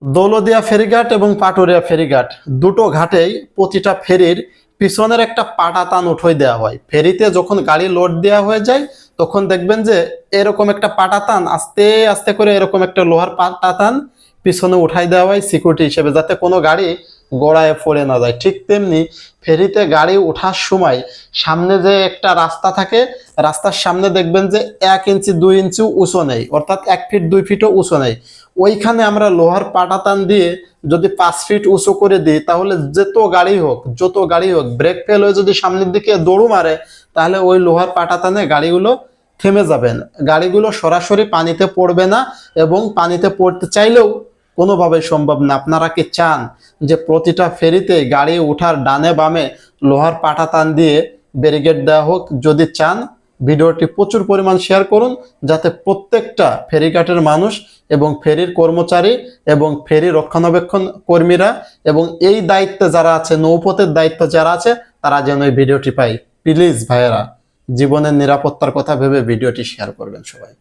দৌলদিয়া ফেরিঘাট এবং পাটুরিয়া ফেরিঘাট দুটো ঘাটেই প্রতিটা ফেরির পিছনের একটা পাটাতান উঠাই দেওয়া হয়। ফেরিতে যখন গাড়ি লোড দেওয়া হয়ে যায় তখন দেখবেন যে এরকম একটা পাটাতান আস্তে আস্তে করে এরকম একটা লোহার পাটাতান পিছনে উঠাই দেওয়া হয় সিকিউরিটি হিসেবে, যাতে কোনো গাড়ি গড়ায় পড়ে না যায়। ঠিক তেমনি ফেরিতে গাড়ি ওঠার সময় সামনে যে একটা রাস্তা থাকে, রাস্তার সামনে দেখবেন যে 1 ইঞ্চি 2 ইঞ্চি উঁচু নেই, অর্থাৎ 1 ফিট 2 ফিটও উঁচু নেই। ওইখানে আমরা লোহার পাটাতান দিয়ে যদি 5 ফিট উঁচু করে দিই, তাহলে যত গাড়ি হোক ব্রেক ফেল হয়ে যদি সামনের দিকে দৌড় মারে, তাহলে ওই লোহার পাটাতানে গাড়িগুলো থেমে যাবেন, গাড়িগুলো সরাসরি পানিতে পড়বে না এবং পানিতে পড়তে চাইলেও কোনোভাবে সম্ভব না। আপনারা কি চান যে প্রতিটা ফেরিতে গাড়ি ওঠার ডানে বামে লোহার পাটাতান দিয়ে ব্যারিকেড দেওয়া হোক? যদি চান ভিডিওটি প্রচুর পরিমাণ শেয়ার করুন, যাতে প্রত্যেকটা ফেরিঘাটের মানুষ এবং ফেরির কর্মচারী এবং ফেরি রক্ষণাবেক্ষণ কর্মীরা এবং এই দায়িত্বে যারা আছে, নৌপথের দায়িত্ব যারা আছে, তারা যেন এই ভিডিওটি পায়। প্লিজ ভাইয়েরা, জীবনের নিরাপত্তার কথা ভেবে ভিডিওটি শেয়ার করবেন সবাই।